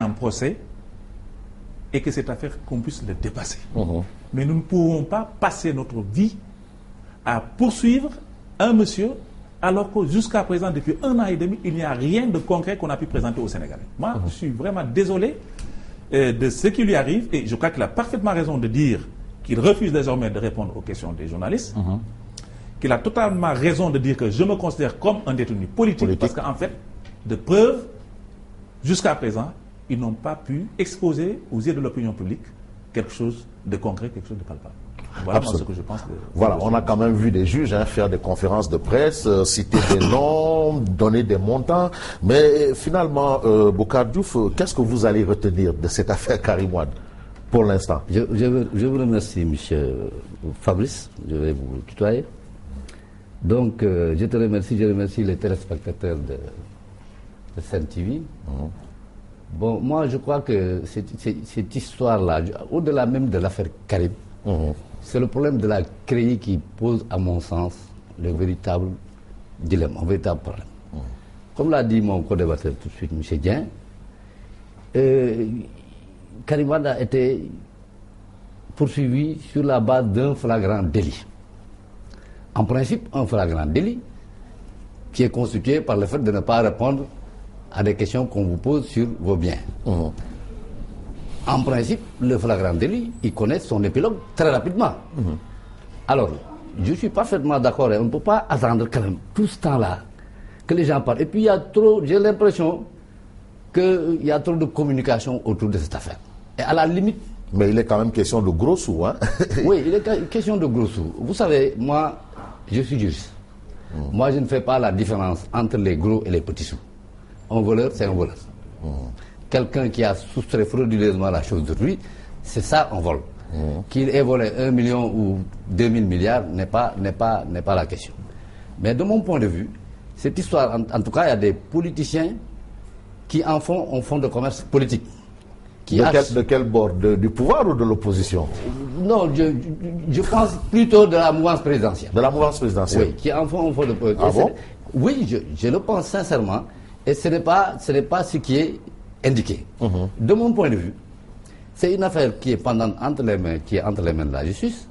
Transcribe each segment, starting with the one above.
un procès et que cette affaire, qu'on puisse le dépasser. Mais nous ne pouvons pas passer notre vie à poursuivre un monsieur alors que jusqu'à présent, depuis 1 an et demi, il n'y a rien de concret qu'on a pu présenter aux Sénégalais. Moi, je suis vraiment désolé de ce qui lui arrive et je crois qu'il a parfaitement raison de dire qu'il refuse désormais de répondre aux questions des journalistes, qu'il a totalement raison de dire que je me considère comme un détenu politique. Parce qu'en fait, de preuves, jusqu'à présent, ils n'ont pas pu exposer aux yeux de l'opinion publique quelque chose de concret, quelque chose de palpable. Voilà ce que je pense. Voilà, on a quand même vu des juges faire des conférences de presse, citer des noms, donner des montants. Mais finalement, Boucar Diouf, qu'est-ce que vous allez retenir de cette affaire Karim Wade pour l'instant? Je vous remercie, monsieur Fabrice. Je vais vous tutoyer. Donc, je te remercie, je remercie les téléspectateurs de Sen TV. Bon, moi, je crois que cette histoire-là, au-delà même de l'affaire Karim, c'est le problème de la CREI qui pose, à mon sens, le véritable dilemme, un véritable problème. Comme l'a dit mon co-débatteur tout de suite, M. Dieng, Karim Wade a été poursuivi sur la base d'un flagrant délit. En principe, un flagrant délit qui est constitué par le fait de ne pas répondre à des questions qu'on vous pose sur vos biens. En principe, le flagrant délit, il connaît son épilogue très rapidement. Alors, je suis parfaitement d'accord et on ne peut pas attendre quand même tout ce temps-là que les gens parlent. Et puis, il y a trop, j'ai l'impression qu'il y a trop de communication autour de cette affaire. Et à la limite... Mais il est quand même question de gros sous, hein? Oui, il est question de gros sous. Vous savez, moi, je suis juriste. Moi, je ne fais pas la différence entre les gros et les petits sous. Un voleur, c'est un voleur. Quelqu'un qui a soustrait frauduleusement la chose d'autrui, c'est ça un vol. Qu'il ait volé 1 million ou 2000 milliards n'est pas la question. Mais de mon point de vue, cette histoire, en tout cas, il y a des politiciens qui en font un fonds de commerce politique. De quel bord? Du pouvoir ou de l'opposition? Non, je pense plutôt de la mouvance présidentielle. De la mouvance présidentielle? Oui, qui en font un fonds de politique. Ah bon? Oui, je le pense sincèrement. Et ce n'est pas ce qui est indiqué. De mon point de vue, c'est une affaire qui est pendante entre les mains de la justice,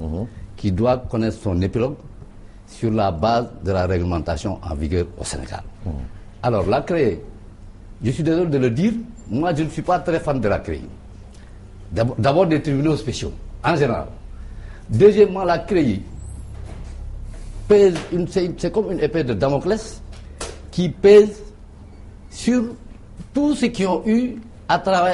qui doit connaître son épilogue sur la base de la réglementation en vigueur au Sénégal. Alors, la CREI, je suis désolé de le dire, moi je ne suis pas très fan de la CREI. D'abord des tribunaux spéciaux, en général. Deuxièmement, la CREI pèse, c'est comme une épée de Damoclès qui pèse sur tous ceux qui ont eu à travailler